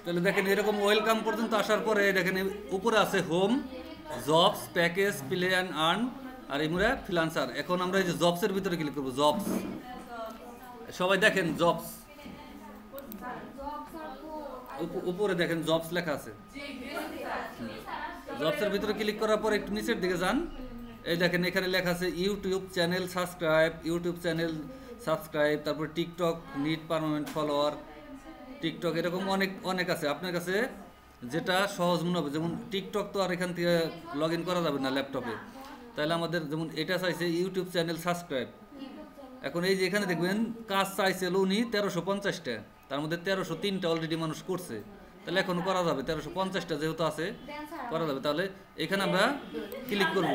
তাহলে দেখেন এরকম ওয়েলকাম পর্যন্ত আসার পরে দেখেন উপরে আছে home, jobs, package, play and earn, আর এমরা ফ্রিল্যান্সার। এখন আমরা এই যে জবসের ভিতরে ক্লিক করবো। জবস, সবাই দেখেন জবস, উপরে দেখেন জবস লেখা আছে। জবসের ভিতরে ক্লিক করার পর একটু নিচের দিকে যান, এই দেখেন এখানে লেখা আছে YouTube channel subscribe, YouTube channel subscribe, তারপর TikTok need permanent follower, TikTok এরকম অনেক অনেক আছে। আপনার কাছে যেটা সহজ মনে হবে, যেমন টিকটক তো আর এখান থেকে লগ ইন করা যাবে না ল্যাপটপে, তাহলে আমাদের যেমন এটা চাইছে ইউটিউব চ্যানেল সাবস্ক্রাইব। এখন এই যে এখানে দেখবেন কাজ চাইছিল উনি 1350টা, তার মধ্যে 1303টা অলরেডি মানুষ করছে, তাহলে এখন করা যাবে 1350টা যেহেতু আছে করা যাবে। তাহলে এখানে আমরা ক্লিক করব।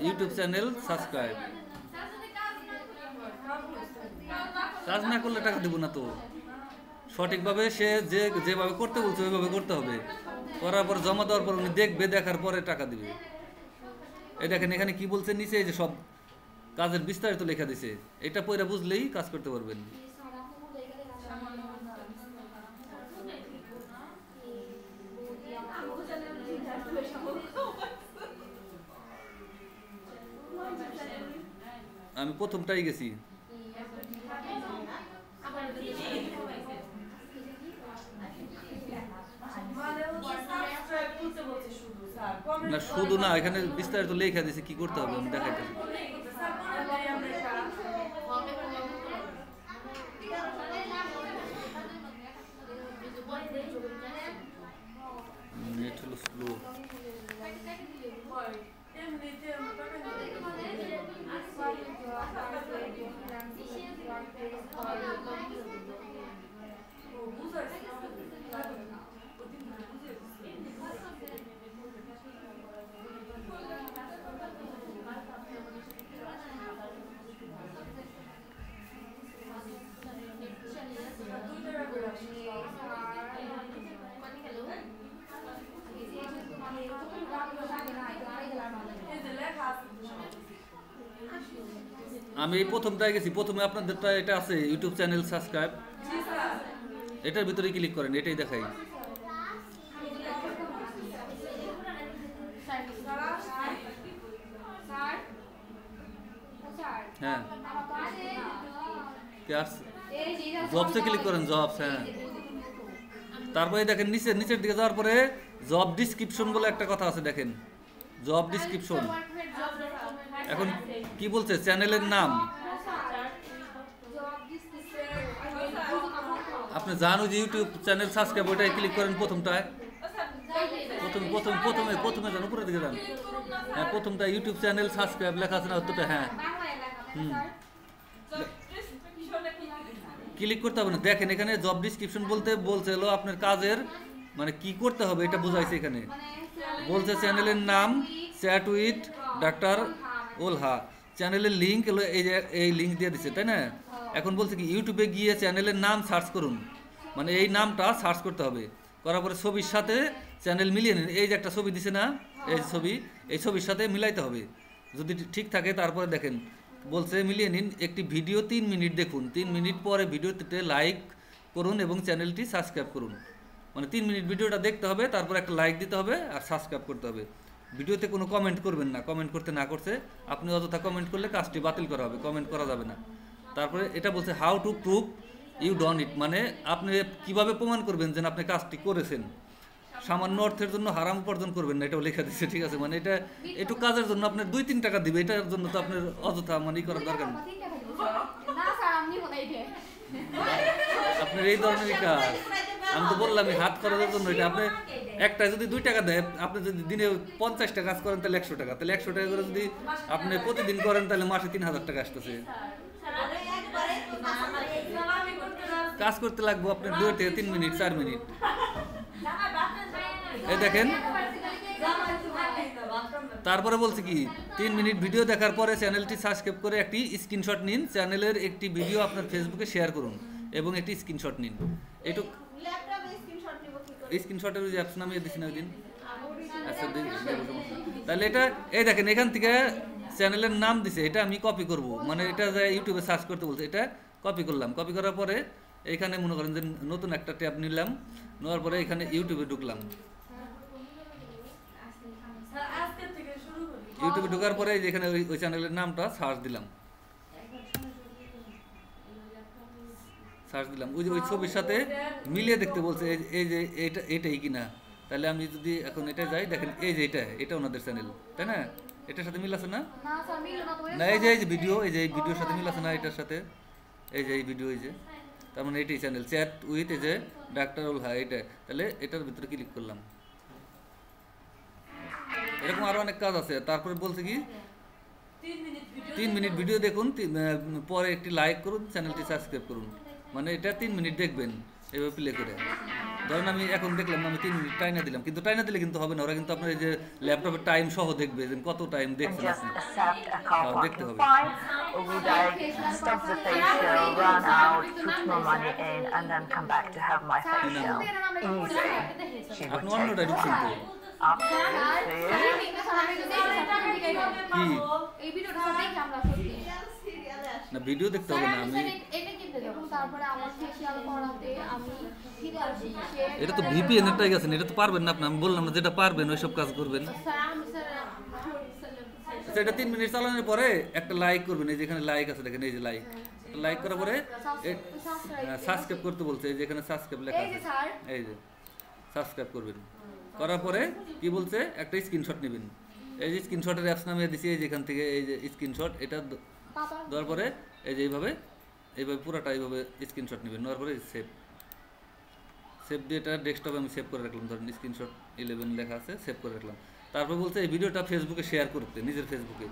YouTube channel subscribe. কাজ না করলে টাকা দেবো না তো, সঠিকভাবে সে যেভাবে করতে বলছে ওইভাবে করতে হবে। করার পর জমা দেওয়ার পর উনি দেখবে, দেখার পরে টাকা দিবে। এই দেখেন এখানে কি বলছে নিচে, এই যে সব কাজের বিস্তারিত লেখা দিছে, এটা পয়রা বুঝলেই কাজ করতে পারবেন। আমি প্রথমটাই গেছি। না শুধু না, এখানে বিস্তারিত লেখা দিছে কি করতে হবে, আমি দেখাইতেছি। নেট হলো স্লো। আমি এই প্রথমটাই গেছি, প্রথমে আপনাদেরটা এটা আছে ইউটিউব চ্যানেল সাবস্ক্রাইব, এটার ভিতরে ক্লিক করেন, এটাই দেখাই। হ্যাঁ জবসে ক্লিক করেন, জবস। হ্যাঁ তারপরে দেখেন নিচের দিকে যাওয়ার পরে জব ডিসক্রিপশন বলে একটা কথা আছে, দেখেন জব ডিসক্রিপশন। এখন কি বলছে, চ্যানেলের নাম আপনি জানো যে ইউটিউব চ্যানেল সাবস্ক্রাইব, ওইটাই ক্লিক করেন প্রথমটায়। প্রথমে যান, উপরের দিকে যান। হ্যাঁ প্রথমটা ইউটিউব চ্যানেল সাবস্ক্রাইব লেখা আছে না, অতটা। হ্যাঁ ক্লিক করতে হবে না। দেখেন এখানে জব ডিসক্রিপশন বলতে বলছে হলো আপনার কাজের মানে কি করতে হবে এটা বোঝাইছে। এখানে বলছে চ্যানেলের নাম চ্যাট উইথ ডাক্তার ওলহা, চ্যানেলের লিঙ্ক হলো এই লিঙ্ক দিয়ে দিচ্ছে, তাই না? এখন বলছে কি ইউটিউবে গিয়ে চ্যানেলের নাম সার্চ করুন, মানে এই নামটা সার্চ করতে হবে। করার পরে ছবির সাথে চ্যানেল মিলিয়ে নিন। এই যে একটা ছবি দিছে না, এই ছবির সাথে মিলাইতে হবে। যদি ঠিক থাকে তারপরে দেখেন বলছে মিলিয়ে নিন। একটি ভিডিও 3 মিনিট দেখুন, 3 মিনিট পরে ভিডিওতে লাইক করুন এবং চ্যানেলটি সাবস্ক্রাইব করুন। মানে 3 মিনিট ভিডিওটা দেখতে হবে, তারপর একটা লাইক দিতে হবে আর সাবস্ক্রাইব করতে হবে। ভিডিওতে কোনো কমেন্ট করবেন না, কমেন্ট করতে না করছে আপনি অযথা কমেন্ট করলে কাজটি বাতিল করা হবে, কমেন্ট করা যাবে না। তারপরে এটা বলছে হাউ টু প্রুভ ইউ ডন ইট, মানে আপনি কিভাবে প্রমাণ করবেন যে আপনি কাজটি করেছেন। সামান্য অর্থের জন্য হারাম উপার্জন করবেন না, এটাও লেখা দিচ্ছে, ঠিক আছে? মানে এটা একটু কাজের জন্য আপনার 2-3 টাকা দিবে, এটার জন্য তো আপনার অযথা মানে করার দরকার নেই। আপনার এই ধরনের কাজ আমি তো বললাম হাত খরচের জন্য এটা। আপনি একটা যদি 2 টাকা দেয়, আপনি যদি দিনে 50টা কাজ করেন তাহলে 100 টাকা, তাহলে 100 টাকা করে যদি আপনি প্রতিদিন করেন তাহলে মাসে 3000 টাকা আসতেছে। কাজ করতে লাগবো আপনার 2 থেকে 3 মিনিট 4 মিনিট। এই দেখেন তারপরে বলছে কি 3 মিনিট ভিডিও দেখার পরে চ্যানেলটি সাবস্ক্রাইব করে একটি স্ক্রিনশট নিন, চ্যানেলের একটি ভিডিও আপনার ফেসবুকে শেয়ার করুন এবং একটি স্ক্রিনশট নিন। একটু স্ক্রিনশটের যে অ্যাপস নামিয়ে দিচ্ছি না ওই দিন। আচ্ছা তাহলে এটা এই দেখেন এখান থেকে চ্যানেলের নাম দিছে, এটা আমি কপি করব, মানে এটা যে ইউটিউবে সার্চ করতে বলছে, এটা কপি করলাম। কপি করার পরে এইখানে মনে করেন যে নতুন একটা ট্যাব নিলাম, নেওয়ার পরে এখানে ইউটিউবে ঢুকলাম। ইউটিউবে ঢোকার পরে যেখানে ওই চ্যানেলের নামটা সার্চ দিলাম, ওই যে ওই ছবির সাথে মিলিয়ে দেখতে বলছে এই যে এটাই কিনা। তাহলে আমি যদি এখন এটা যাই, দেখেন এই যে এটা ওনাদের চ্যানেল, তাই না? এটার সাথে মিল আছে না? না, এই যে ভিডিও, এই যে ভিডিওর সাথে মিল আছে না এটার সাথে? এই যে এই ভিডিও, এই যে, তার মানে এটাই চ্যানেল, চ্যাট উইথ এই যে ডাক্তার উলহা, এটা। তাহলে এটার ভিতরে ক্লিক করলাম। এরকম আরো অনেক কাজ আছে। তারপরে বলছে কি 3 মিনিট ভিডিও দেখুন, পরে একটি লাইক করুন, চ্যানেলটি সাবস্ক্রাইব করুন। মানে এটা 3 মিনিট দেখবেন এভাবে প্লে করে। ধরেন আমি এখন দেখলাম, আমি 3 মিনিট টাইনা দিলাম, কিন্তু টাইনা দিলে কিন্তু হবে না, ওরা কিন্তু আপনার এই যে ল্যাপটপের টাইম সহ দেখবে যে কত টাইম দেখছেন আপনি, দেখতে হবে। Would I stop the facial, run out, put more money in, and then come back to have my facial? Easy. She would আপনি take অন্যটা ঢুকছেন তো? কি না, ভিডিও দেখতে হবে না, আমি এটা তো ভিপিএন এর টাই গেছেন, এটা তো পারবেন না আপনি। আমি বললাম না যেটা পারবেন ওইসব কাজ করবেন। এটা 3 মিনিট চালানোর পরে একটা লাইক করবেন, এই যেখানে লাইক আছে দেখেন, এই যে লাইক করার পরে সাবস্ক্রাইব করতে বলছে, এই যে এখানে সাবস্ক্রাইব লেখা আছে, এই যে সাবস্ক্রাইব করবেন। করার পরে কি বলছে, একটা স্ক্রিনশট নেবেন। এই যে স্ক্রিনশটের অ্যাপস নামিয়ে দিছি, এই যে এখান থেকে এই যে স্ক্রিনশট, এটা দেওয়ার পরে এই যে এইভাবে পুরোটা এইভাবে স্ক্রিনশট নেবেন। নেওয়ার পরে সেভ দিয়ে এটা ডেস্কটপে আমি সেভ করে রাখলাম। ধরেন স্ক্রিনশট 11 লেখা আছে, সেভ করে রাখলাম। তারপর বলছে এই ভিডিওটা ফেসবুকে শেয়ার করতে, নিজের ফেসবুকে।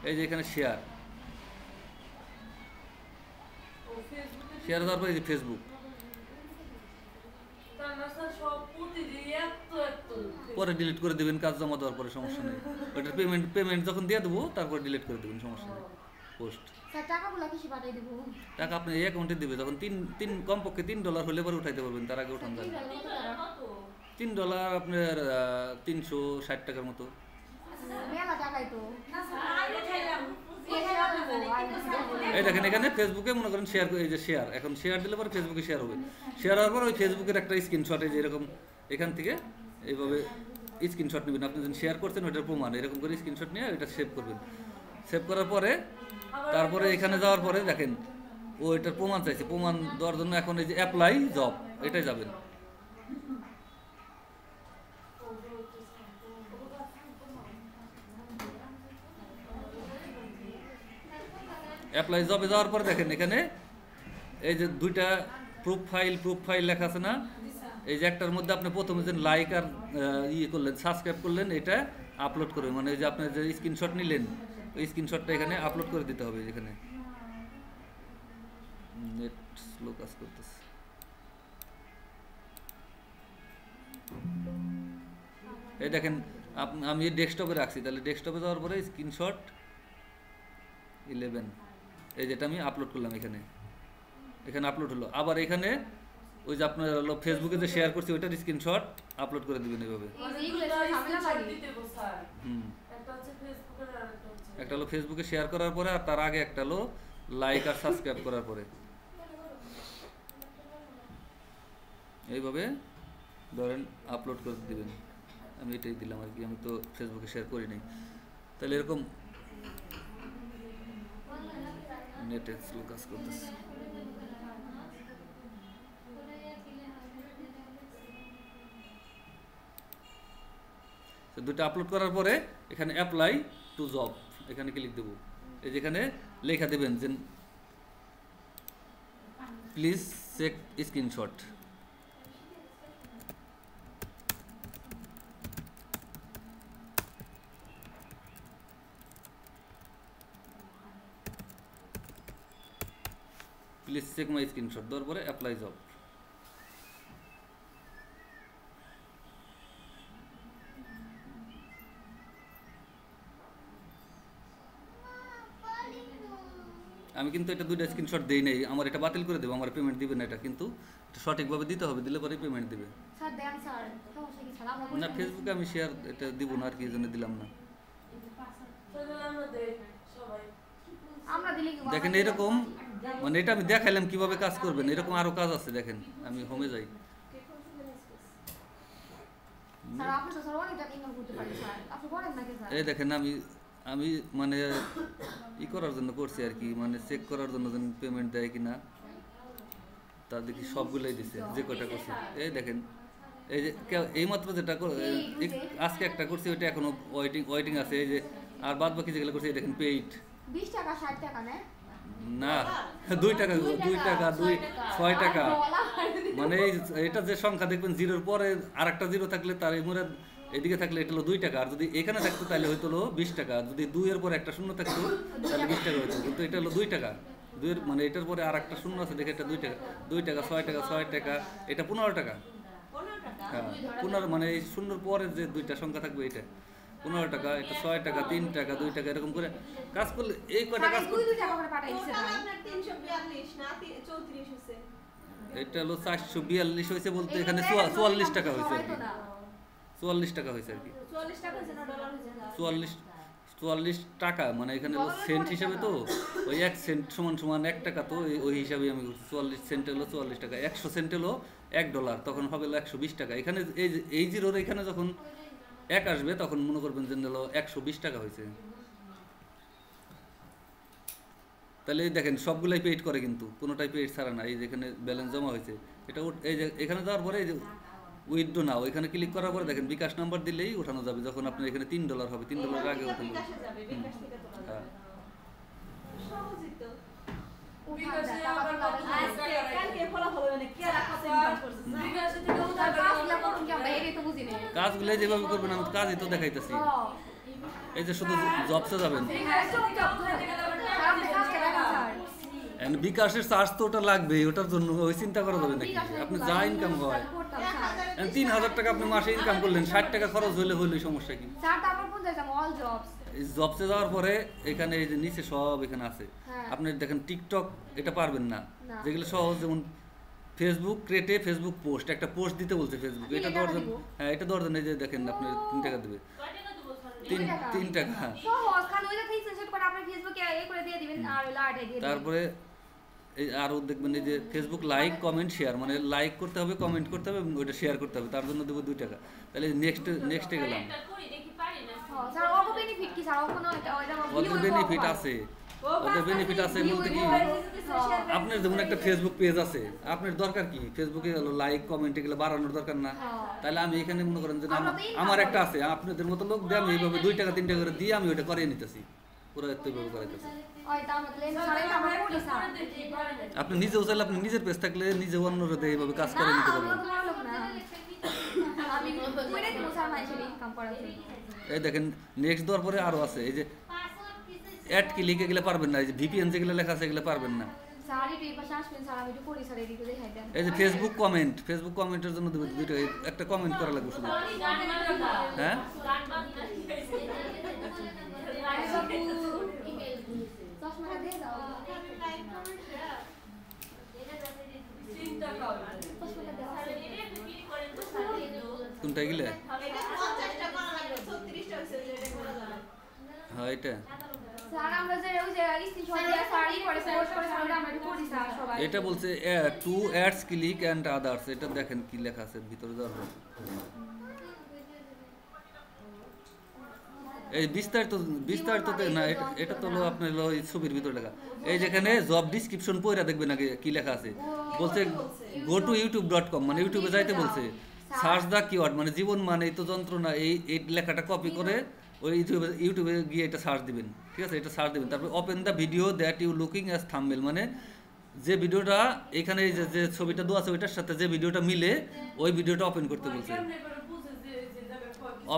এই যে এখানে শেয়ার দেওয়ার পরে এই যে ফেসবুক, পরে ডিলিট করে দেবেন কাজ জমা দেওয়ার পরে, সমস্যা নেই। ওইটার পেমেন্ট যখন দিয়ে দেবো তারপর ডিলিট করে দেবেন, সমস্যা নেই। পোস্ট টাকা আপনি এই অ্যাকাউন্টে দিবে, যখন কমপক্ষে $3 হলে পরে উঠাইতে পারবেন, তার আগে উঠান যাবে। $3 আপনার 360 টাকার মতো। এই দেখেন এখানে ফেসবুকে মনে করেন শেয়ার, এই যে শেয়ার, এখন শেয়ার দিলে পরে ফেসবুকে শেয়ার হবে। শেয়ার হওয়ার পর ওই ফেসবুকের একটা স্ক্রিনশট, এই যে এরকম এখান থেকে এইভাবে স্ক্রিনশট নেবেন, আপনি যখন শেয়ার করছেন ওইটার প্রমাণ, এরকম করে স্ক্রিনশট নিয়ে ওইটা সেভ করবেন। সেভ করার পরে তারপরে এখানে যাওয়ার পরে দেখেন ও এটার প্রমাণ চাইছে, প্রমাণ দেওয়ার জন্য এখন এই যে অ্যাপ্লাই জব, এটাই যাবেন। অ্যাপ্লাই জবে যাওয়ার পরে দেখেন এখানে এই যে দুইটা প্রুফ ফাইল লেখা আছে না? এই যে একটার মধ্যে আপনি প্রথমে যে লাইক আর করলেন, সাবস্ক্রাইব করলেন, এটা আপলোড করবেন। মানে যে আপনি যে স্ক্রিনশট নিলেন ওই স্ক্রিনশটটা এখানে আপলোড করে দিতে হবে। যেখানে নেট স্লো কাজ করতেছে, এই দেখেন আমি ডেস্কটপে রাখছি, তাহলে ডেস্কটপে যাওয়ার পরে স্ক্রিনশট 11 এই যেটা আমি আপলোড করলাম, এখানে আপলোড হলো। আবার এখানে ওই যে আপনার হলো ফেসবুকে যে শেয়ার করছি ওইটার স্ক্রিনশট আপলোড করে দিবেন এইভাবে। একটা হলো ফেসবুকে শেয়ার করার পরে, আর তার আগে একটা হলো লাইক আর সাবস্ক্রাইব করার পরে, এইভাবে ধরেন আপলোড করে দিবেন। আমি এটাই দিলাম আর কি, আমি তো ফেসবুকে শেয়ার করি নাই। তাহলে এরকম নেটে স্লো কাজ করতেছে। দুটো আপলোড করার পরে এখানে অ্যাপ্লাই টু জব, এখানে ক্লিক দেব। এই যেখানে লেখা দেবেন যে please check screenshot. Please check my screenshot দেওয়ার পরে অ্যাপ্লাই জব। আমি কিন্তু এটা দুইটা স্ক্রিনশট দেই নাই, আমার এটা বাতিল করে দেবো, আমার পেমেন্ট দিবে না। এটা কিন্তু সঠিকভাবে দিতে হবে, দিলে পরে পেমেন্ট দিবে। না ফেসবুকে আমি শেয়ার এটা দিব না আর কি, জন্য দিলাম না। দেখেন এরকম, মানে এটা আমি দেখাইলাম কিভাবে কাজ করবেন, এরকম আরো কাজ আছে। দেখেন আমি হোমে যাই, এই দেখেন আমি আমি মানে ই করার জন্য করছি আর কি, মানে চেক করার জন্য যেন পেমেন্ট দেয় কিনা, তা দেখি সবগুলোই দিছে যে কটা করছি। এই দেখেন এই যে এইমাত্র যেটা আজকে একটা করছি ওইটা এখনো ওয়েটিং আছে। এই যে আর বাদ বাকি যেগুলো করছি দেখেন পেইড 20 টাকা 60 টাকা না না 2 টাকা 6 টাকা, মানে এটা যে সংখ্যা দেখবেন জিরোর পরে আর একটা জিরো থাকলে তার এই মুরে এদিকে থাকলে এটা হলো 2 টাকা, আর যদি এখানে থাকতো তাহলে হয়তো হলো 20 টাকা, যদি 2 এর পরে একটা শূন্য থাকতো তাহলে 20 টাকা হতো, কিন্তু এটা হলো 2 টাকা। 2 এর মানে এটার পরে আর একটা শূন্য আছে দেখে এটা 2 টাকা, 2 টাকা 6 টাকা 6 টাকা, এটা 15 টাকা। হ্যাঁ 15, মানে এই শূন্যর পরে যে দুইটা সংখ্যা থাকবে এটা 15 টাকা, এটা 6 টাকা 3 টাকা 2 টাকা, এরকম করে কাজ করলে এই কয়টা কাজ করলে 2 টাকা করে পাঠাইছে ভাই। আপনার 342 না 34 হইছে। এটা হলো 442 হয়েছে, বলতে এখানে 44 টাকা হয়েছে আর কি, 44 টাকা হয়েছে আর কি, 44 টাকা হইছে না ডলার হইছে না? 44 টাকা, মানে এখানে হলো সেন্ট হিসাবে, তো ওই 1 সেন্ট সমান সমান 1 টাকা, তো ওই হিসাবে আমি করছি। 44 সেন্ট হলো 44 টাকা, 100 সেন্ট হলো 1 ডলার, তখন হবে হলো 120 টাকা। এখানে এই জিরোর এখানে যখন 1 আসবে তখন মনে করবেন যে হলো 120 টাকা হয়েছে। তাহলে এই দেখেন সবগুলাই পেইড করে, কিন্তু কোনোটাই পেইড ছাড়া না। এই যেখানে ব্যালেন্স জমা হয়েছে এটা এই যে এখানে যাওয়ার পরে এই যে উইথড্র নাও এখানে ক্লিক করার পরে দেখেন বিকাশ নাম্বার দিলেই ওঠানো যাবে, যখন আপনার এখানে $3 হবে, $3 আগে ওঠানো যাবে। বিকাশে যাবে, বিকাশ থেকে তো হ্যাঁ সহজই তো। বিকাশে আবার আজকে কালকে ফলাফল মানে কে রাখা সেন্টার করছে না? বিকাশে থেকে উদ্ধার করে কাজগুলো করুন কি আমরা এটাই তো বুঝি না। কাজগুলো যেভাবে করবেন আমি কাজই তো দেখাইতেছি। এই যে শুধু জবসে যাবেন, বিকাশের চার্জ তো ওটা লাগবে, ওটার জন্য ওই চিন্তা করা যাবে নাকি? আপনি যা ইনকাম হয় 3000 টাকা আপনি মাসে ইনকাম করলেন, 60 টাকা খরচ হলে সমস্যা কি? স্যার তারপর কোন যাইতাম অল জবস। এই জবসে যাওয়ার পরে এখানে এই যে নিচে সব এখানে আছে, হ্যাঁ। আপনি দেখেন টিকটক এটা পারবেন না, না। যেগুলো সহজ, যেমন ফেসবুক ক্রিয়েটে ফেসবুক পোস্ট, একটা পোস্ট দিতে বলছে ফেসবুক, এটা দেওয়ার জন্য হ্যাঁ এটা দেওয়ার জন্য এই যে দেখেন আপনি 3 টাকা দেবে, 3 টাকা। সহজ খালি ওইটা থেকে সেট করে আপনি ফেসবুকে এই করে দিয়ে দিবেন আর ওই লাটে দিয়ে দিবেন। তারপরে এই আরও দেখবেন এই যে ফেসবুক লাইক কমেন্ট শেয়ার, মানে লাইক করতে হবে কমেন্ট করতে হবে ওইটা শেয়ার করতে হবে, তার জন্য দেবো 2 টাকা। তাহলে নেক্সটে গেলাম। হ্যাঁ স্যার অল্প বেনিফিট কি স্যার ওখানে ওইটা ওদের বেনিফিট আছে, ওদের বেনিফিট আছে বলতে কি, আপনার যেমন একটা ফেসবুক পেজ আছে, আপনার দরকার কি ফেসবুকে লাইক কমেন্ট এগুলো বাড়ানোর দরকার না? তাহলে আমি এখানে মনে করেন যে আমার একটা আছে, আপনাদের মতো লোক দিয়ে আমি এইভাবে 2 টাকা 3 টাকা করে দিয়ে আমি ওইটা করিয়ে নিতেছি, পুরো এইভাবে করাইতেছি। ওইটা আমাদের স্যার আমরা করি স্যার। আপনি নিজেও চাইলে আপনি নিজের পেজ থাকলে নিজে অন্যরা এইভাবে কাজ করে নিতে পারবেন। আমরা তো ভালো লোক না। আমি কইরে দিব স্যার মাইসের ইনকাম করার জন্য। এই দেখেন নেক্সট দেওয়ার পরে আরো আছে, এই যে অ্যাড কি লিখে গেলে পারবেন না, এই যে ভিপিএন যেগুলো লেখা আছে এগুলো পারবেন না। স্যার এই পাশে আসবেন স্যার আমি একটু করি স্যার এদিকে দেখাই দেন। এই যে ফেসবুক কমেন্টের জন্য দেবো 2 টাকা, একটা কমেন্ট করা লাগবে শুধু। হ্যাঁ চশমাটা দিয়ে দাও। চশমাটা দাও। কোনটা গেলে? এটা 50 টাকা করা লাগবে, 36 টা হইছে এটা করা যাবে। হ্যাঁ এটা স্যার আমরা যে ওই যে স্ক্রিনশট দিয়ে সারি করে পোস্ট করে স্যার আমরা একটু করি স্যার সবাই। এটা বলছে to ads click and others, এটা দেখেন কি লেখা আছে ভিতরে যাওয়ার পর। এই বিস্তারিত না, এটা তো হলো আপনার হলো এই ছবির ভিতরে লেখা। এই যেখানে জব ডিসক্রিপশন পড়া দেখবেন আগে কি লেখা আছে, বলছে গো টু youtube.com, মানে ইউটিউবে যাইতে বলছে, সার্চ দা কিওয়ার্ড, মানে জীবন মানে তো যন্ত্রণা, এই লেখাটা কপি করে ওই ইউটিউবে গিয়ে এটা সার্চ দিবেন, ঠিক আছে? এটা সার্চ দিবেন, তারপর open the video that you looking as thumbnail, মানে যে ভিডিওটা এখানে যে ছবিটা দেওয়া আছে ওইটার সাথে যে ভিডিওটা মিলে ওই ভিডিওটা ওপেন করতে বলছে।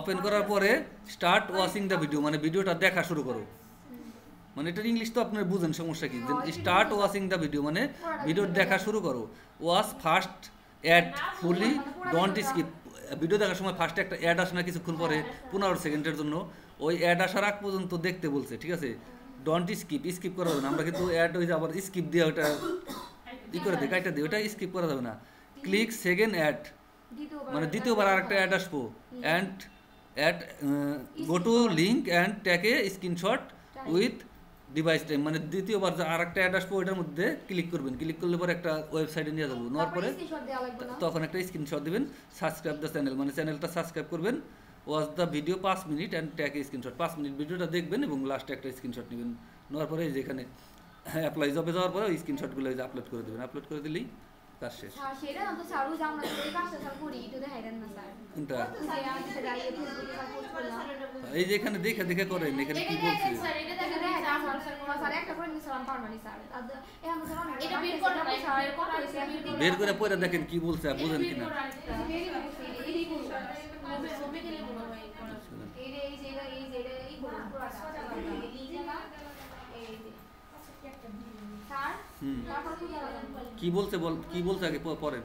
ওপেন করার পরে স্টার্ট ওয়াচিং দ্য ভিডিও, মানে ভিডিওটা দেখা শুরু করো, মানে এটার ইংলিশ তো আপনার বুঝেন সমস্যা কি, স্টার্ট ওয়াচিং দ্য ভিডিও মানে ভিডিও দেখা শুরু করো, watch first ad fully don't skip, video দেখার সময় ফার্স্টে একটা অ্যাড আসে না কিছুক্ষণ পরে 15 সেকেন্ডের জন্য, ওই অ্যাড আসার আগ পর্যন্ত দেখতে বলছে, ঠিক আছে? ডোন্ট স্কিপ করা যাবে না, আমরা কিন্তু অ্যাড হয়ে আবার স্কিপ দিয়ে ওটা ই করে দিই, কাইটা দিই, ওটা স্কিপ করা যাবে না। ক্লিক সেকেন্ড অ্যাড, মানে দ্বিতীয়বার আরেকটা অ্যাড আসবো, ad go to link and take a screenshot with device time মানে দ্বিতীয়বার যে আরেকটা অ্যাড আসবে ওইটার মধ্যে ক্লিক করবেন, ক্লিক করলে পরে একটা ওয়েবসাইটে নিয়ে যাবো, নেওয়ার পরে স্ক্রিনশট দেওয়া লাগবে না তখন একটা স্ক্রিনশট দিবেন, সাবস্ক্রাইব দ্য চ্যানেল মানে চ্যানেলটা সাবস্ক্রাইব করবেন, watch the video 5 minute and tag screenshot, 5 minute ভিডিওটা দেখবেন এবং লাস্টে একটা স্ক্রিনশট নেবেন, নেওয়ার পরে এই যে এখানে অ্যাপ্লাই জবে যাওয়ার পরে ওই স্ক্রিনশটগুলো এই যে আপলোড করে দেবেন, আপলোড করে দিলেই কাজ শেষ। স্যার সেটা না তো স্যার ওই যে আমরা এই কাজটা স্যার করি একটু দেখাইলেন না স্যার কোনটা? ওই যে আমি সেটা আগে ফেসবুকে স্যার পোস্ট করলাম এই যে এখানে দেখে দেখে করেন, এখানে কি বলছে এটা দেখে দেখে স্যার একটা করে নিছিলাম পারমানি স্যার এই আমরা স্যার এটা বের করে না স্যার কথা হইছে আমি বের করে পরে দেখেন কি বলছে, বুঝেন কিনা। হুম। কি বলছে কি বলছে আগে পড়েন।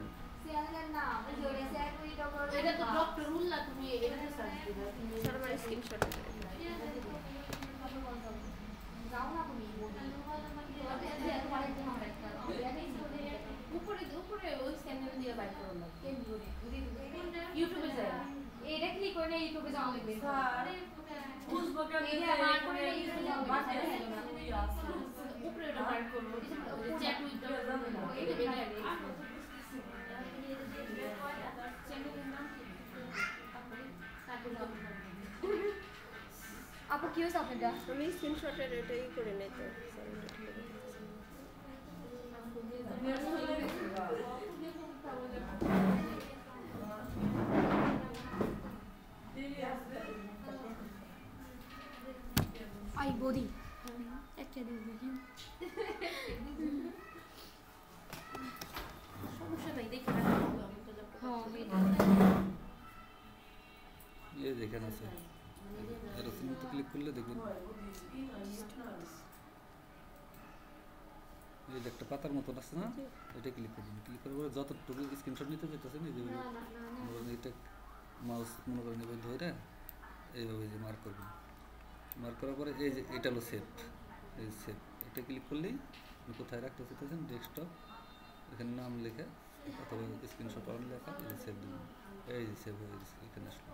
এটা তো ডক্টর উল্লাহ তুমি এটা সার্চ দিবা স্যার আমার স্ক্রিনশট উপরে উপরে ওই চ্যানেল দিয়ে বাইর করো না ইউটিউবে যায় এটা ক্লিক করে ইউটিউবে যাওয়া লাগবে ফেসবুকে এটা বার করে ইউটিউবে যাওয়া লাগবে উপরে এটা বাইর করো চ্যাট উইথ এটা বেরিয়ে আপু কি হয়েছে আপনারটা আমি স্ক্রিনশটের এটাই করে নেই তো আই বডি একটা দিন সমস্যা নাই দেখে রাখো আমি তো এই দেখেন আছে এরকম মতো ক্লিক করলে দেখবেন এই যে একটা পাতার মতন আছে না, এটা ক্লিক করবেন, ক্লিক করার পরে যতটুকু স্ক্রিনশট নিতে যেতেছেন এই যে এটা মাউস মনে করেন এবার ধরে এইভাবে যে মার্ক করবেন, মার্ক করার পরে এই যে এটা হলো সেভ, এই সেভ এটা ক্লিক করলেই আপনি কোথায় রাখতে চাইতেছেন ডেস্কটপ, এখানে নাম লেখা অথবা স্ক্রিনশট অন লেখা এই যে সেভ দিবেন, এই যে সেভ হয়ে গেছে এখানে আসলে।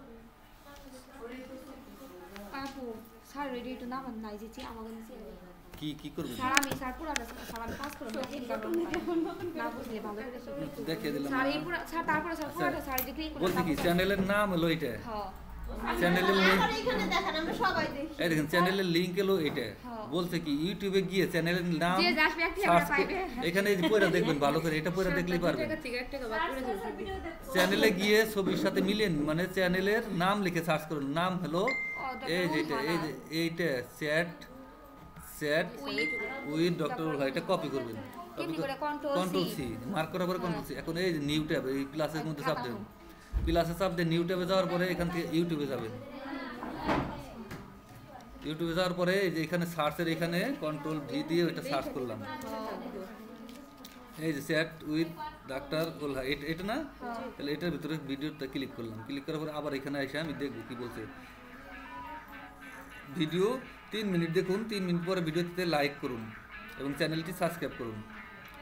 আপু স্যার রেডি তো না বানাই যেছি আমাকে নিচে কি কি করবেন স্যার আমি স্যার পুরাটা স্যার আমি পাস করব না বুঝলে ভালো করে সব দেখিয়ে দিলাম স্যার এই পুরা স্যার তারপরে স্যার পুরাটা স্যার যে ক্লিক করে বলছি কি চ্যানেলের নাম হলো এটা, হ্যাঁ চ্যানেলের লিংক আমার এখানে দেখেন আমরা সবাই দেখি এই দেখেন চ্যানেলের লিংক এলো এটা, হ্যাঁ। বলছে কি ইউটিউবে গিয়ে চ্যানেলের নাম যে যাস ব্যক্তি সার্চ আমরা পাইবে এখানে এই যে পড়া দেখবেন ভালো করে, এটা পড়া দেখলেই পারবেন। চ্যানেলে গিয়ে ছবির সাথে মিলেন মানে চ্যানেলের নাম লিখে সার্চ করুন, নাম হলো এই যে এটা এই যে এইটা চ্যাট উইথ ডক্টর উলহা, এটা কপি করবেন, কেমনি করে কন্ট্রোল সি মার্ক করার পরে কন্ট্রোল সি, এখন এই যে নিউ ট্যাব এই প্লাসের মধ্যে চাপ দেবেন, প্লাসে চাপ দিয়ে নিউ ট্যাবে যাওয়ার পরে এখান থেকে ইউটিউবে যাবেন, ইউটিউবে যাওয়ার পরে এই যে এখানে সার্চের এখানে কন্ট্রোল ভি দিয়ে ওইটা সার্চ করলাম, এই যে চ্যাট উইথ ডাক্তার উলহা এটা না, তাহলে এটার ভিতরে ভিডিওটা ক্লিক করলাম, ক্লিক করার পরে আবার এখানে এসে আমি দেখবো কি বলছে, ভিডিও 3 মিনিট দেখুন, 3 মিনিট পরে ভিডিওতে লাইক করুন এবং চ্যানেলটি সাবস্ক্রাইব করুন,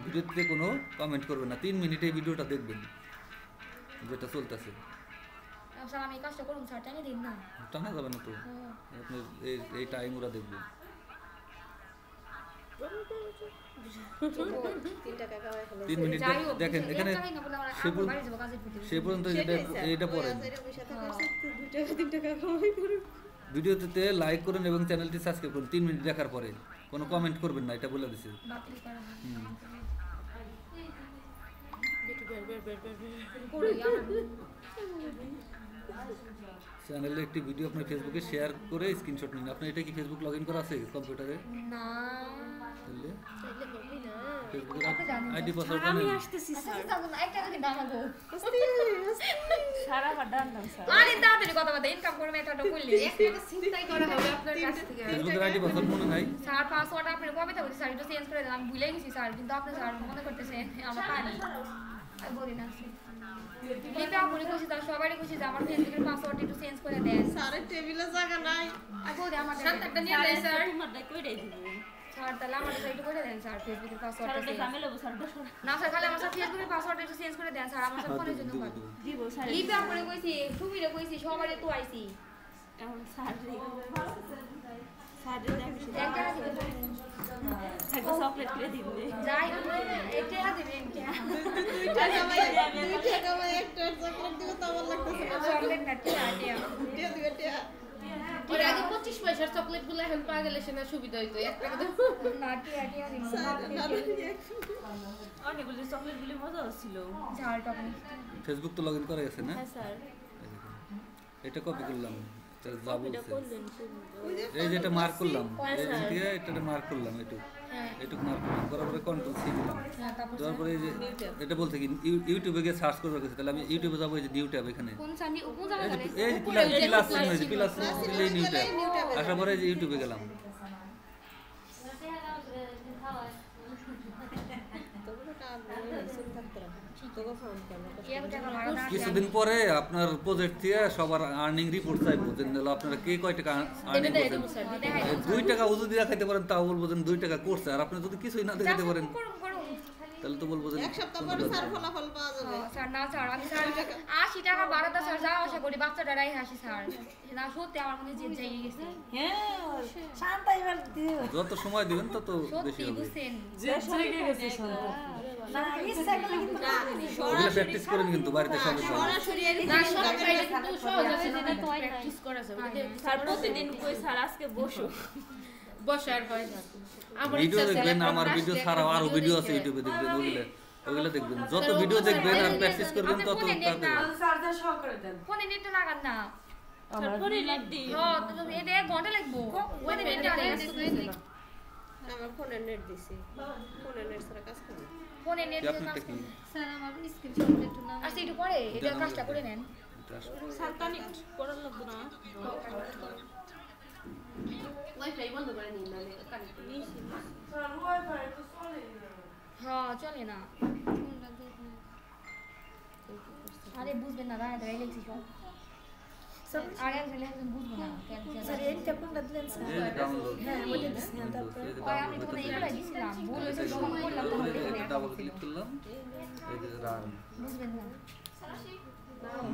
ভিডিওতে কোনো কমেন্ট করবেন না, 3 মিনিট এই ভিডিওটা দেখবেন যেটা চলতেছে, স্যার আমি কাজটা করুন স্যার টাইমে দিন না টানা যাবে না তো, আপনার এই টাইম ওরা দেখবে। 3 টাকা কামাই হলো 3 মিনিট যাই হোক দেখেন এখানে সে বাড়ি যাব কাজের ভিতরে সে পর্যন্ত এটা পড়েন, 2 টাকা 3 টাকা কামাই করুন, ভিডিওতে লাইক করুন এবং চ্যানেলটি সাবস্ক্রাইব করুন, 3 মিনিট দেখার পরে কোনো কমেন্ট করবেন না, এটা বলে দিছি। বাতিল করা হুম। করো চ্যানেলে একটি ভিডিও আপনার ফেসবুকে শেয়ার করে স্ক্রিনশট নিন, আপনার এটা কি ফেসবুক লগইন করা আছে কম্পিউটারে? না তাহলে তাইলে হবে না ফেসবুকের আইডি পাসওয়ার্ড আমি জানেন? আসতেছি স্যার একটা করে দামাগো সারা বাডান দাও স্যার আরে তাড়াতাড়ি কথা বলতে ইনকাম করে মেটাটা করলি একটা চিন্তাই করা হবে আপনার কাছ থেকে ফেসবুকের আইডি পাসওয়ার্ড মনে নাই? স্যার পাসওয়ার্ড আপনি কবে থেকে স্যার এটা চেঞ্জ করে দিলাম ভুলে গেছি স্যার, কিন্তু আপনি স্যার মনে করতেছেন আমার পানি আমি বলি না লিপে আপনি খুশি দাও সবাই খুশি যে আমার ফেসবুকের পাসওয়ার্ড একটু চেঞ্জ করে দেন স্যারের টেবিলে জায়গা নাই আর বলি আমার শান্তাটা নিয়ে যাই স্যার তোমারটা কইরাই দিব স্যার তাহলে আমার একটু করে দেন স্যার ফেসবুকের পাসওয়ার্ডটা স্যারটা ঝামেলা স্যার না স্যার খালি আমার ফেসবুকের পাসওয়ার্ডটা একটু চেঞ্জ করে দেন স্যার আমার সব ফোনের জন্য পারি দিব স্যার লিপে আপনি কইছি সুমিরে কইছি সবাই তো আইছি এখন স্যার স্যার একটা চকলেট কিনে দিন নে যাই এটা দিবেন এটা 2 টাকা ভাই একটা চকলেট দিও তো আমার লাগতেছে না চকলেট না টিয়া টিয়া দিয়ে দিবে টিয়া ওর আগে 25 পয়সার চকলেটগুলো এখন পাওয়া গেলে সেটা সুবিধা হইতো 1 টাকা দাও না টিয়া টিয়া দিন অনেকগুলো চকলেটগুলি মজা হচ্ছিল ঝাল টক ফেসবুক তো লগইন করা গেছে না হ্যাঁ স্যার এটা কপি করলাম এটা যা এটা বলছে করলেন এই যেটা মার্ক করলাম হ্যাঁ, এই স্যার। দিয়ে এটা মার্ক করলাম এটুক হ্যাঁ এটুক মার্ক করলাম করার পরে কন্ট্রোল সি দিলাম হ্যাঁ তারপর দেওয়ার পরে এই যে এটা বলছে কি ইউটিউবে গিয়ে সার্চ করবে গেছে তাহলে আমি ইউটিউবে যাবো এই যে নিউ ট্যাব এখানে কোন সানি কোন জায়গা এই যে গেলে এই যে প্লাস চিহ্ন হয়েছে প্লাস চিহ্ন দিলেই নিউ ট্যাব আসার পরে এই যে ইউটিউবে গেলাম তোমরা কাজ নিয়ে থাকতে রাখো তোকে ফোন করব এক টাকা ভাড়া না কিছুদিন পরে আপনার প্রজেক্ট থেকে সবার আর্নিং রিপোর্ট চাইবো যে আপনারা কে কয় টাকা আর্নিং করছেন 2 টাকা উজু দিয়ে খাইতে পারেন তাও বলবো যে 2 টাকা করছে আর আপনি যদি কিছুই না দেখাতে পারেন করুন করুন তাহলে তো বলবো যে এক সপ্তাহ পরে স্যার ফলাফল পাওয়া যাবে স্যার না স্যার আমি স্যার 80 টাকা বাড়াতে স্যার যা আশা করি বাচ্চাটারাই হাসি স্যার না সত্যি আমার মনে জেদ যাই গেছে যত সময় দিবেন তত বেশি সত্যি হবে বুঝছেন ওগুলো প্র্যাকটিস করেন কিন্তু বাড়িতে সবাই ভালো সরাসরি এর না সব চাইলে কিন্তু সহজ আছে যেটা প্র্যাকটিস করা যাবে স্যার প্রতিদিন কই স্যার আজকে বসো বসার হয় আমার ভিডিও ইচ্ছা দেখবেন আমার ভিডিও ছাড়াও আরো ভিডিও আছে ইউটিউবে দেখবেন ওগুলো দেখবেন যত ভিডিও দেখবেন আর প্র্যাকটিস করবেন তত তাড়াতাড়ি ফোনে নেট লাগান না স্যার পরে নেট দি হ্যাঁ তো এটা 1 ঘন্টা লাগবো ওই নেট আমার ফোনে নেট দিছি ফোনে নেট ছাড়া কাজ করে না ফোনে নেট কি আপনারটা কি স্যার আমার স্ক্রিনশট একটু না আচ্ছা একটু পরে এটা কাজটা করে নেন স্যার কানেক্ট করার লাগবে না ওয়াইফাই বন্ধ করে নিন নালে কানেক্ট নিছি হ্যাঁ চলে না আরে বুঝবেন না দাঁড়া দাঁড়াই লেখছি সব আরে একজন বুঝবে না কেন স্যার এইটা কোনটা দিলেন স্যার এই ডাউনলোড হ্যাঁ ওইটা দিছি তারপরে ওই আমি তো এইগুলাই দিছিলাম ভুল হয়েছে যখন করলাম তখন দেখে ডাবল ক্লিক করলাম এই যে রান বুঝবেন না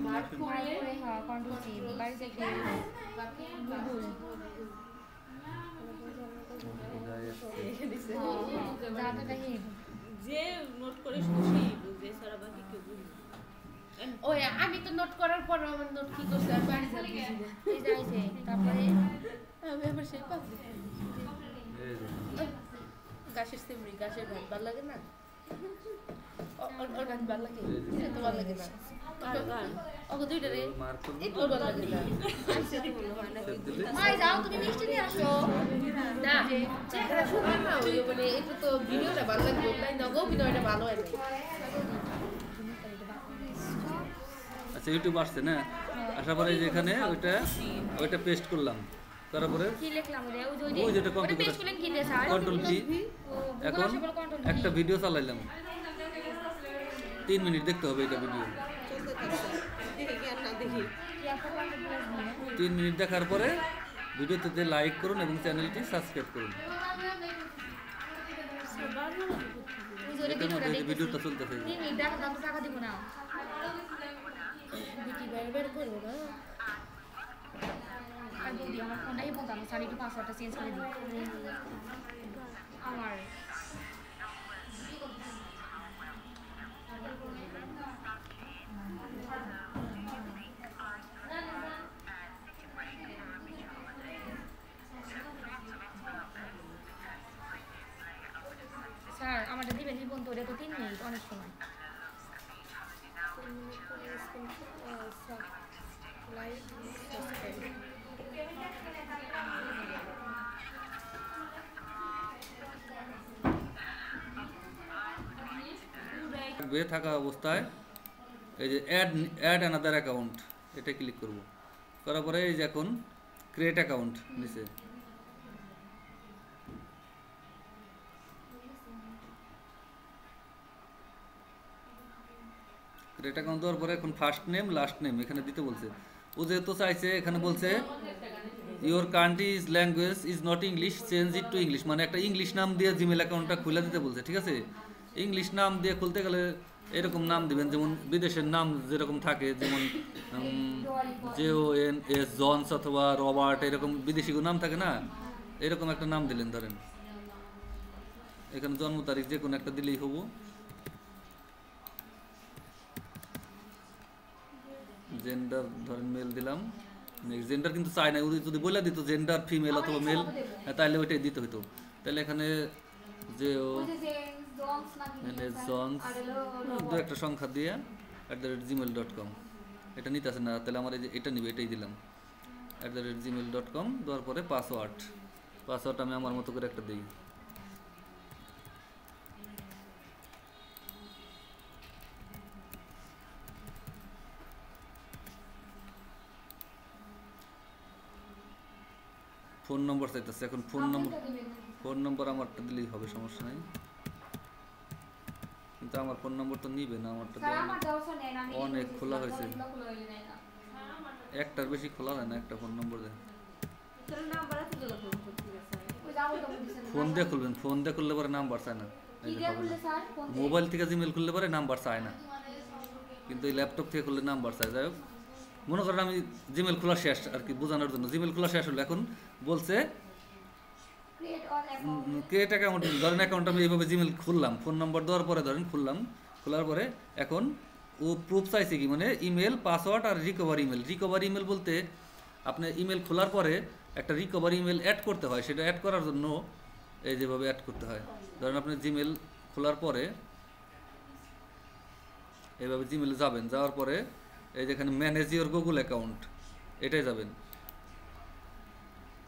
মার্ক করে হ্যাঁ কন্ট্রোল সি বাড়ি থেকে গুগল জায়গাটা কি যে নোট করে সেই বুঝে সারা বাকি কেউ বুঝে ওই আমি তো নোট করার পর আমার নোট কি করছে আর বাড়ি যাবে এই যাইছে তারপরে আমি আবার সেই পাবলিক এই যে গাছের সিমরি গাছের ভাত ভালো লাগে না ওর গাছ ভালো লাগে তো ভালো লাগে না ওকে দুইটা রে মার্ক করব একটু ভালো লাগে না মাই যাও তুমি মিষ্টি নিয়ে আসো না চেহারা সুন্দর না ওই মানে একটু তো ভিডিওটা ভালো লাগবে তাই না গো ভিডিওটা ভালো হয় না আচ্ছা ইউটিউব আসছে না আসার পরে যে এখানে ওইটা পেস্ট করলাম তারপরে কি লিখলাম রে ওই যেটা কপি করে পেস্ট করলেন কি রে স্যার কন্ট্রোল ভি এখন একটা ভিডিও চালাইলাম 3 মিনিট দেখতে হবে এটা ভিডিও চলতে থাকছে দেখি কি আর না দেখি 3 মিনিট দেখার পরে ভিডিওতে লাইক করুন এবং চ্যানেলটি সাবস্ক্রাইব করুন এটার মধ্যে যে ভিডিওটা চলতেছে টাকা দিব না বিটি বের করবো না আর বৌদি আমার ফোনটাই বলতো আমার শাড়ি একটু পাসওয়ার্ডটা চেঞ্জ করে দিই আমার স্যার আমারটা দিবেন জীবন তো ওটা তো 3 মিনিট অনেক সময় লাইক সাবস্ক্রাইব থাকা অবস্থায় এই যে অ্যাড অ্যানাদার অ্যাকাউন্ট এটা ক্লিক করব করার পরে এই যে এখন ক্রিয়েট অ্যাকাউন্ট নিচে ক্রিয়েট অ্যাকাউন্ট দেওয়ার পরে এখন ফার্স্ট নেম লাস্ট নেম এখানে দিতে বলছে ও যেহেতু চাইছে এখানে বলছে your countries language is not English change it to English মানে একটা ইংলিশ নাম দিয়ে জিমেল অ্যাকাউন্টটা খুলে দিতে বলছে ঠিক আছে ইংলিশ নাম দিয়ে খুলতে গেলে এরকম নাম দিবেন যেমন বিদেশের নাম যেরকম থাকে যেমন JONS জনস অথবা রবার্ট এরকম বিদেশি নাম থাকে না এরকম একটা নাম দিলেন ধরেন এখানে জন্ম তারিখ যে কোনো একটা দিলেই হবো। জেন্ডার ধরেন মেল দিলাম, নেক্সট জেন্ডার কিন্তু চাই না, ওই যদি বলে দিত জেন্ডার ফিমেল অথবা মেল তাহলে ওইটাই দিতে হইতো। তাহলে এখানে যে জনস দু একটা সংখ্যা দিয়ে @gmail.com এটা নিতে আসে না, তাহলে আমার এই যে এটা নিবে, এটাই দিলাম @gmail.com দেওয়ার পরে পাসওয়ার্ড আমি আমার মতো করে একটা দিই। ফোন নম্বর চাইতেছে, এখন ফোন নম্বর আমারটা দিলেই হবে, সমস্যা নাই। কিন্তু আমার ফোন নম্বর তো নিবে না, আমারটা অনেক খোলা হয়েছে, একটার বেশি খোলা হয় না, একটা ফোন নম্বর দেয়। ফোন দিয়ে খুলবেন, ফোন দিয়ে খুললে পরে নাম্বার চায় না, মোবাইল থেকে জিমেল খুললে পরে নাম্বার চায় না, কিন্তু এই ল্যাপটপ থেকে খুললে নাম্বার চায়। যাই হোক, মনে করেন আমি জিমেল খোলা শেষ আর কি বোঝানোর জন্য, জিমেল খোলা শেষ হলো, এখন বলছে ক্রিয়েট অ্যাকাউন্ট। ধরেন অ্যাকাউন্ট আমি এইভাবে জিমেল খুললাম, ফোন নম্বর দেওয়ার পরে ধরেন খুললাম, খোলার পরে এখন ও প্রুফ চাইছে কি, মানে ইমেল, পাসওয়ার্ড আর রিকভার ইমেল। রিকভার ইমেল বলতে আপনি ইমেল খোলার পরে একটা রিকভার ইমেল অ্যাড করতে হয়, সেটা অ্যাড করার জন্য এই যেভাবে অ্যাড করতে হয়। ধরেন আপনি জিমেল খোলার পরে এইভাবে জিমেলে যাবেন, যাওয়ার পরে এই যেখানে ম্যানেজ ইওর গুগল অ্যাকাউন্ট এটাই যাবেন,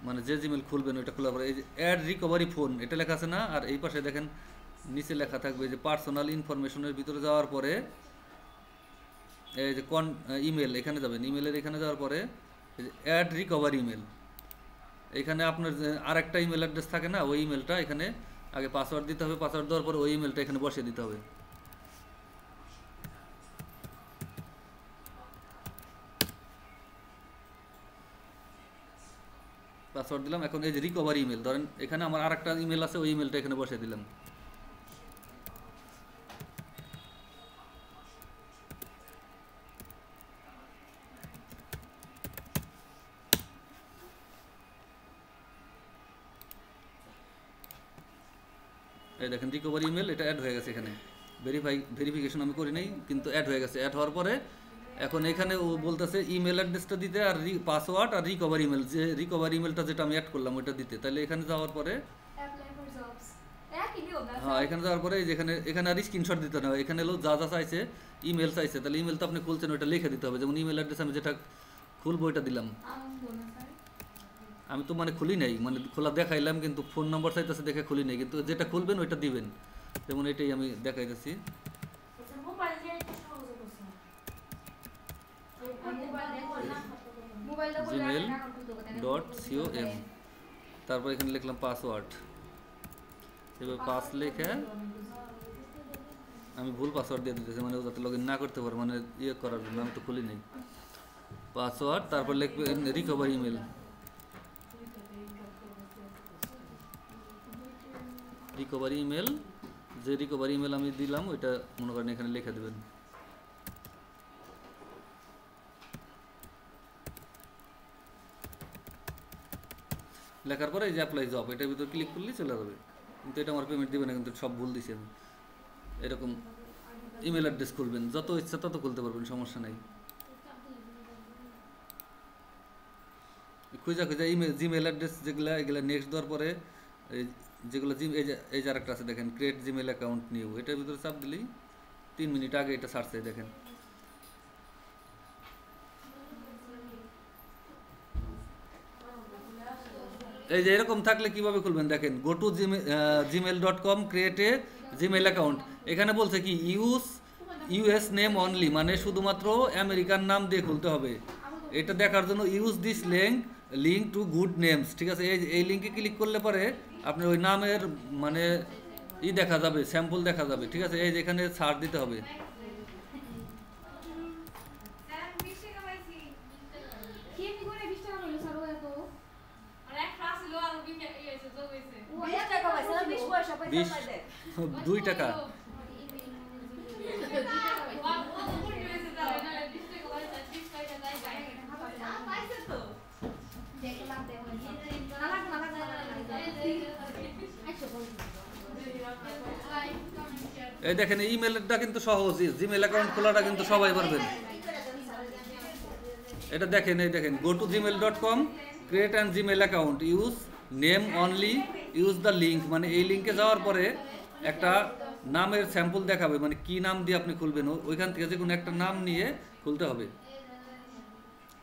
মানে যে জিমেল খুলবেন ওইটা খোলার পরে এই যে অ্যাড রিকভারি ফোন এটা লেখা আছে না, আর এই পাশে দেখেন নিচে লেখা থাকবে যে পার্সোনাল ইনফরমেশনের ভিতরে যাওয়ার পরে এই যে ইমেল এখানে যাবেন, ইমেলের এখানে যাওয়ার পরে এই যে অ্যাড রিকভারি ইমেল, এখানে আপনার যে আরেকটা ইমেল অ্যাড্রেস থাকে না, ওই ইমেলটা এখানে আগে পাসওয়ার্ড দিতে হবে, পাসওয়ার্ড দেওয়ার পরে ওই ইমেলটা এখানে বসিয়ে দিতে হবে। পাসওয়ার্ড দিলাম, এখন এই যে রিকভারি ইমেল, ধরেন এখানে আমার আরেকটা ইমেল আছে, ওই ইমেলটা এখানে বসিয়ে দিলাম। এই দেখেন রিকভারি ইমেল এটা অ্যাড হয়ে গেছে, এখানে ভেরিফিকেশন আমি করি নাই, কিন্তু অ্যাড হয়ে গেছে। অ্যাড হওয়ার পরে এখন এখানে ও বলতেছে ইমেল অ্যাড্রেসটা দিতে আর পাসওয়ার্ড আর রিকভারি ইমেল, যে রিকভারি ইমেলটা যেটা আমি অ্যাড করলাম ওইটা দিতে। তাহলে এখানে যাওয়ার পরে হ্যাঁ, এখানে যাওয়ার পরে এখানে আর স্ক্রিনশট দিতে না, এখানে এলো যা যা চাইছে, ইমেল চাইছে, তাহলে ইমেল তো আপনি খুলছেন ওইটা লিখে দিতে হবে। যেমন ইমেল অ্যাড্রেস আমি যেটা খুলবো ওইটা দিলাম, আমি তো মানে খুলি নাই, মানে খোলা দেখাইলাম কিন্তু ফোন নম্বর চাইতেছে দেখে খুলি নাই, কিন্তু যেটা খুলবেন ওইটা দিবেন। যেমন এটাই আমি দেখাইতেছি, gmail.com, তারপর এখানে লিখলাম পাসওয়ার্ড, এবার পাস লিখে আমি ভুল পাসওয়ার্ড দিয়ে দিতেছি, মানে যাতে লগ ইন না করতে পারে, মানে ইয়ে করার জন্য, আমি তো খুলি নাই পাসওয়ার্ড। তারপর লিখবে রিকভারি ইমেল, রিকভারি ইমেল, যে রিকভারি ইমেল আমি দিলাম ওইটা মনে করেন এখানে লিখে দেবেন। লেখার পরে এই যে অ্যাপ্লাই জব, এটার ভিতরে ক্লিক করলেই চলে যাবে, কিন্তু এটা আমার পেমেন্ট দেবে না, কিন্তু সব ভুল দিছি আমি। এরকম ইমেল অ্যাড্রেস খুলবেন, যত ইচ্ছা তত খুলতে পারবেন, সমস্যা নাই। খুঁজা ইমেল জিমেল অ্যাড্রেস যেগুলো, এগুলো নেক্সট দেওয়ার পরে যেগুলো এই যে আরেকটা আছে দেখেন ক্রিয়েট জিমেল অ্যাকাউন্ট নিউ, এটার ভিতরে চাপ দিলেই 3 মিনিট আগে এটা সার্চে দেখেন। এই যে এরকম থাকলে কিভাবে খুলবেন দেখেন, go to gmail.com create a Gmail account, এখানে বলছে কি ইউএস নেম অনলি, মানে শুধুমাত্র আমেরিকান নাম দিয়ে খুলতে হবে। এটা দেখার জন্য use this link to good names, ঠিক আছে, এই লিঙ্কে ক্লিক করলে পরে আপনার ওই নামের মানে দেখা যাবে, স্যাম্পল দেখা যাবে, ঠিক আছে। এই যে এখানে সার্চ দিতে হবে, $2 দেখলাম এই দেখেন ইমেলটা কিন্তু সহজ, জিমেল অ্যাকাউন্ট খোলাটা কিন্তু সবাই পারবেন। এটা দেখেন, এই দেখেন, go to gmail.com, create an Gmail account, use name only, use the link, মানে এই লিঙ্কে যাওয়ার পরে একটা নামের স্যাম্পল দেখাবে, মানে কি নাম দিয়ে আপনি খুলবেন, ওইখান থেকে যে কোনো একটা নাম নিয়ে খুলতে হবে।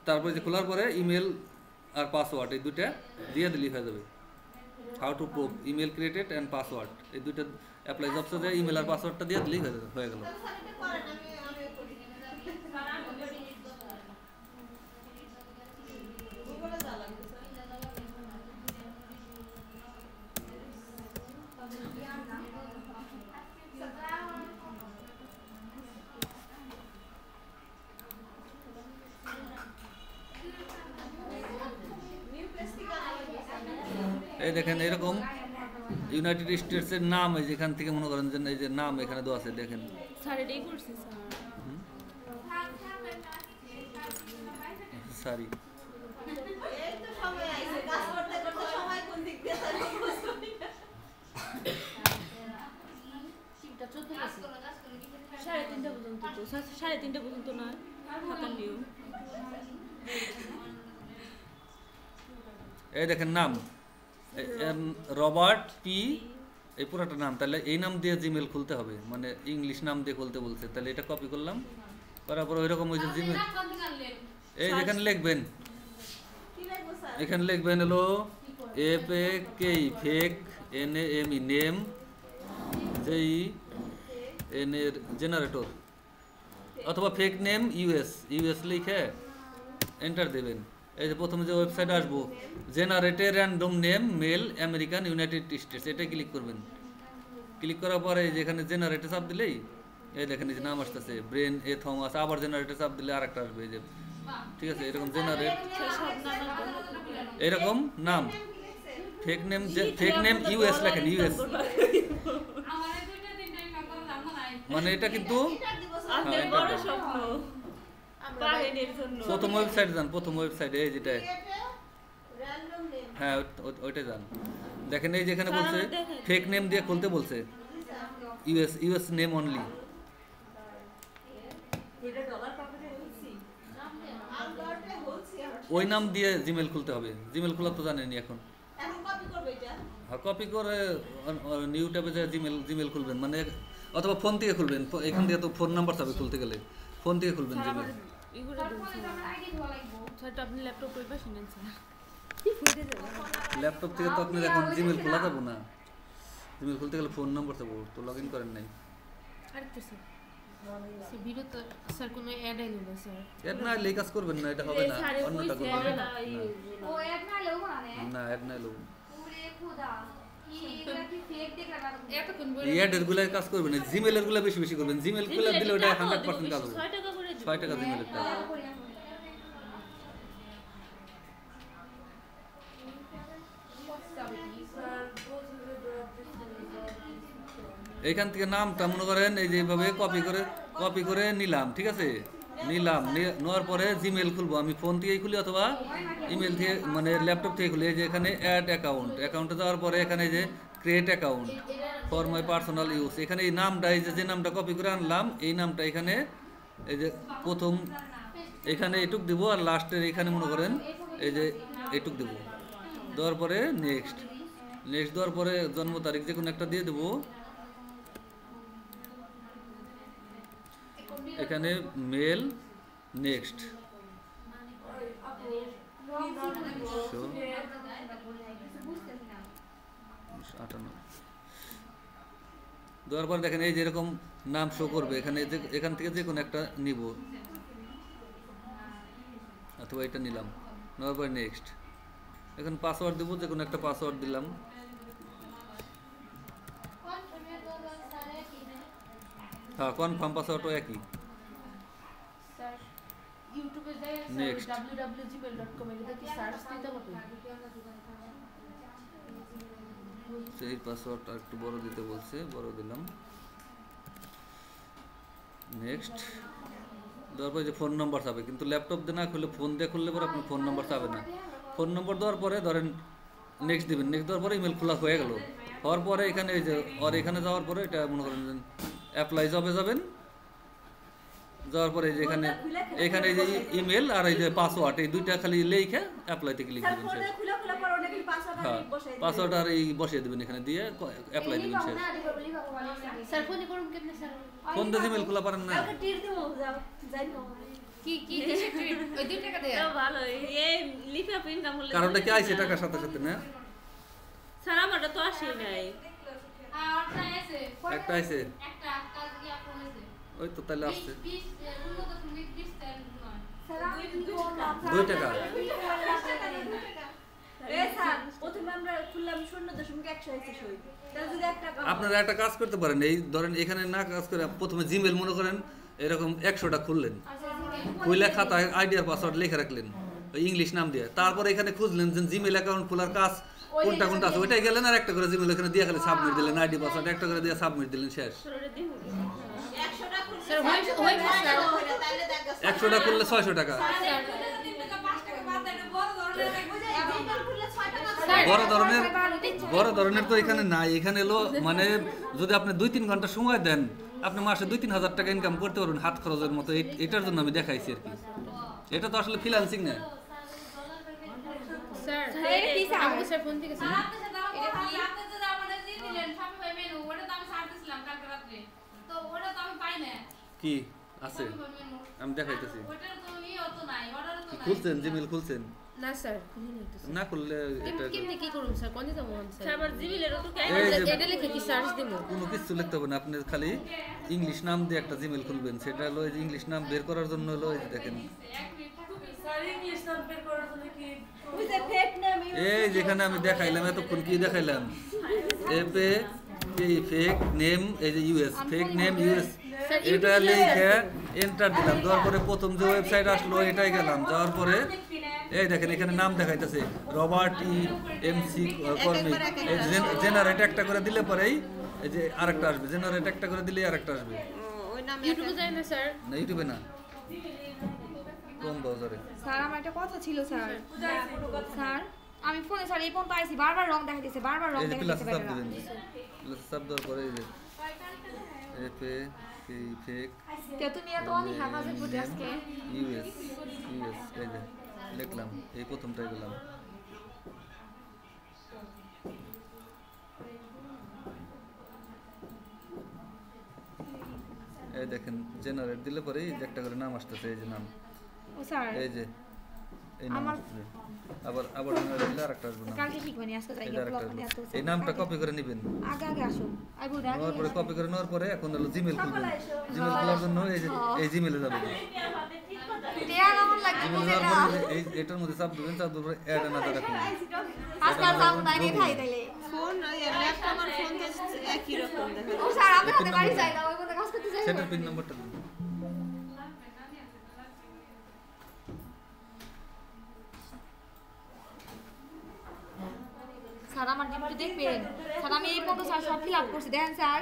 তারপরে যে খোলার পরে ইমেল আর পাসওয়ার্ড এই দুইটা দিয়ে দিলেই হয়ে যাবে। How to prove email created and password, এই দুইটা অ্যাপ্লাই জবসে যে ইমেল আর পাসওয়ার্ডটা দিয়ে দিলেই হয়ে গেল। এই দেখেন এরকম ইউনাইটেড স্টেটসের নাম, এই যেখান থেকে মনে করেন যে এই যে নাম এখানে দেওয়া আছে দেখেন। স্যার এটাই করছি স্যার। সরি, এই তো সময় আইছে কাজ করতে করতে সময় কোন দিক দিয়ে যায় শিফটটা 14 আছে 3:30 পর্যন্ত, তো 3:30 পর্যন্ত না খাতা নিও। এই দেখেন নাম রবার্ট পি, এই পুরোটা নাম, তাহলে এই নাম দিয়ে জিমেল খুলতে হবে, মানে ইংলিশ নাম দিয়ে খুলতে বলছে। তাহলে এটা কপি করলাম, করার পর ওইরকম ওই যে জিমেল এই যেখানে লিখবেন, এখানে লিখবেন হলো FAK fake NAME name, JEN এর জেনারেটর, অথবা ফেক নেম US লিখে এন্টার দেবেন। এই যে প্রথমে যে ওয়েবসাইটে আসবো, generated random name male American United States, এটা ক্লিক করবেন। ক্লিক করার পরে যেখানে জেনারেটে চাপ দিলেই এই দেখেন এই যে নাম আসতেছে ব্রেন এ থমাস, আবার জেনারেটে চাপ দিলে আরেকটা আসবে, এই যে ঠিক আছে এরকম জেনারেট, এরকম নাম ফেক নেম US লেখেন, US, মানে এটা কিন্তু আপনার বড় স্বপ্ন পারেন এর জন্য। প্রথম ওয়েবসাইটে যান, প্রথম ওয়েবসাইটে এই যেটা, র‍্যান্ডম নেম হ্যাঁ ওইটাই যান। দেখেন এই যেখানে বলছে ফেক নেম দিয়ে খুলতে বলছে, US নেম অনলি, ওই নাম দিয়ে জিমেল খুলতে হবে। জিমেল খোলা তো জানেনি এখন, এখন কপি করবে এটা হ্যাঁ কপি করে নিউ ট্যাবে যে জিমেল খুলবেন, মানে অথবা ফোন থেকে খুলবেন, এখান থেকে তো ফোন নাম্বার চাবে খুলতে গেলে, ফোন থেকে খুলবেন জিমেল। এগুলো স্যার আপনি ল্যাপটপ করবে শুনেন স্যার, ল্যাপটপ থেকে তো আপনি এখন জিমেল খোলা যাবো না, জিমেল খুলতে গেলে ফোন নাম্বার চাবো, তো লগ ইন করেন নাই। আরেকটা স্যার ভিডিও তো স্যার কোনো অ্যাড আইলো না স্যার, এড না হলে এই কাজ করবেন না, এটা হবে না, অন্যটা করবেন। ও এক না লেও মানে না এড না হলেও পুরে খোদা কি এগুলা কি ফেক দেখলা এতক্ষণ এই অ্যাডের গুলো কাজ করবেন, জিমেলের গুলো বেশি বেশি করবেন। জিমেল গুলো দিলে ওটা 100% কাজ হবে। 6 টাকা করে 6 টাকা জিমেলের কাজ। এইখান থেকে নামটা মনে করেন এই যে এইভাবে কপি করে নিলাম, ঠিক আছে, নিলাম, নেওয়ার পরে জিমেল খুলবো, আমি ফোন থেকেই খুলি অথবা ইমেল থেকে, মানে ল্যাপটপ থেকে খুলি। এই যে এখানে অ্যাড অ্যাকাউন্টে যাওয়ার পরে এখানে যে create account for my personal use, এখানে এই নামটা, এই যে নামটা কপি করে আনলাম, এই নামটা এখানে এই যে প্রথম এখানে এইটুক দিব, আর লাস্টের এখানে মনে করেন এই যে এইটুক দিব, দেওয়ার পরে নেক্সট দেওয়ার পরে জন্ম তারিখ যে কোনো একটা দিয়ে দেবো। এখানে মেল নেক্সট দেওয়ার পর দেখেন এই যে এরকম নাম শো করবে, এখান থেকে যে কোনো একটা নিব, অথবা এটা নিলাম, নেওয়ার পর নেক্সট, এখন পাসওয়ার্ড দেবো, যে কোনো একটা পাসওয়ার্ড দিলাম। হ্যাঁ কনফার্ম পাসওয়ার্ডও একই। স্যার ইউটিউবে যাই Next. www.gmail.com এটাতে কি সার্চ দিতে হবে? সেই পাসওয়ার্ডটা একটু বড় দিতে বলছে, বড় দিলাম। নেক্সট দেওয়ার পরে যে ফোন নাম্বার চাবে, কিন্তু ল্যাপটপ দিয়ে না খুললে, ফোন দিয়ে খুললে পরে আপনি ফোন নাম্বার চাবে না। ফোন নম্বর দেওয়ার পরে ধরেন নেক্সট দিবেন, নেক্সট দেওয়ার পরে ইমেল খোলা হয়ে গেল। হওয়ার পরে এখানে এই যে আর এখানে যাওয়ার পরে এটা মনে করেন যে অ্যাপ্লাই জবে যাবেন, যাওয়ার পরে যে এখানে এখানে এই যে ইমেল আর এই যে পাসওয়ার্ড এই দুইটা খালি লিখে অ্যাপ্লাইতে ক্লিক দিবেন শেষ। হ্যাঁ পাসওয়ার্ড আর এই বসিয়ে দিবেন এখানে দিয়ে অ্যাপ্লাই দিবেন শেষ। স্যার ফোনে করুন কেমনে স্যার? ফোন দিয়ে ইমেল খোলা পারেন না? কি কি ওই 2 টাকা দেয়া ভালো এই লিপে ইনকাম হলে কারণটা কি আইছে টাকার সাথে সাথে না? স্যার আমারটা তো আসে নাই। আর আছে একটা আইছে, একটা কাজ কি আপনার হয়েছে ওই তো তাহলে আসছে 20 20 স্যার 2 টাকা। স্যার প্রথমে আমরা খুললাম 0.1 হয়েছে সই। তাহলে যদি 1 টাকা আপনারা একটা কাজ করতে পারেন, এই ধরেন এখানে না কাজ করে প্রথমে জিমেল মনে করেন এরকম 100টা খুললেন, খুলে খাতায় আইডি আর পাসওয়ার্ড লিখে রাখলেন ওই ইংলিশ নাম দিয়ে, তারপরে এখানে খুঁজলেন যে জিমেল অ্যাকাউন্ট খোলার কাজ কোনটা কোনটা আছে ওইটাই গেলেন আর একটা করে জিমেল এখানে দিয়ে খালি সাবমিট দিলেন, আইডি পাসওয়ার্ড একটা করে দিয়ে সাবমিট দিলেন শেষ। 100টা খুললে 600 টাকা। বড় ধরনের তো এখানে নাই, এখানে এলো মানে যদি আপনি 2-3 ঘন্টা সময় দেন আপনি মাসে 2-3 হাজার টাকা ইনকাম করতে পারবেন হাত খরচের মতো। এটার জন্য আমি দেখাইছি আর কি, এটা তো আসলে ফ্রিল্যান্সিং না। স্যার আমাকে স্যার ফোন থেকে স্যার কি আছে আমি দেখাইতেছি। কি খুলছেন জিমেল খুলছেন? না স্যার খুলি নাই তো স্যার। না খুললে এটা কেমনে কি করুন স্যার? কোন দিতে মন স্যার? আমার জিমেলের তো এই যে এটা লিখে কি সার্চ দিমু? কোনো কিছু লিখতে হবে না, আপনি খালি ইংলিশ নাম দিয়ে একটা জিমেল খুলবেন, সেটা হলো এই যে ইংলিশ নাম বের করার জন্য হলো এই যে দেখেন ওই যে ফেক নেম এই যেখানে আমি দেখাইলাম এতক্ষণ কি দেখাইলাম এপে এই ফেক নেম এই যে ইউএস ফেক নেম ইউএস এটা লিখে এন্টার দিলাম, দেওয়ার পরে প্রথম যে ওয়েবসাইট আসলো এটাই গেলাম, যাওয়ার পরে এই দেখেন এখানে নাম দেখাইতেছে রবার্ট এমসি কর্মী, এই জেনারেট একটা করে দিলে পরেই এই যে আরেকটা আসবে, জেনারেট একটা করে দিলেই আরেকটা আসবে। ওই নামে ইউটিউবে যায় না স্যার? না ইউটিউবে না, ক্রোম ব্রাউজারে। স্যার আমার একটা কথা ছিল স্যার। স্যার আমি ফোনে স্যার এই পর্যন্ত আইছি বারবার রং দেখাইতেছে, বারবার রং এই যে প্লাস দেখাইতেছে সাব বাইরেরা। দিবেন, প্লাস সাব দেওয়ার পরে এই যে এপে এই ফেক তো তুমি এত অনেক হাফাজত করতে আজকে ইউএস এই যে লিখলাম, এই প্রথমটাই গেলাম। এই দেখেন জেনারেট দিলে পরে এই যে একটা করে নাম আসতেছে, এই যে নাম ও স্যার এই যে এই নাম আমার- আসবে, আবার আবার জেনারেট দিলে আরেকটা আসবে নাম, কালকে ঠিক মানে আজকে যাই এই যে আরেকটা আসবে। এত এই নামটা কপি করে নেবেন, আগে আগে আসুন আইবো নেওয়ার পরে কপি করে নেওয়ার পরে এখন হলো জিমেল খুলবেন, জিমেল খোলার জন্য এই যে এই জিমেলে যাবেন, দেয়া কেমন লাগছে জিমেল বুঝে যাওয়ার না পরে এই এটার মধ্যে চাপ দিবেন, চাপ দেওয়ার পরে অ্যাড আনাদার রাখুন। আজকাল যাও তাই নিয়ে খাই তাইলে ফোন ল্যাপটপ আর ফোন তো একই রকম দেখা ও স্যার আমি হাতে গাড়ি চাই না ওই কোন কাজ করতে চাই সেটার পিন নাম্বারটা দিন। স্যার আমার ডিউটি দেখবেন স্যার আমি এই পর্যন্ত স্যার সব ফিল আপ করছি দেখেন স্যার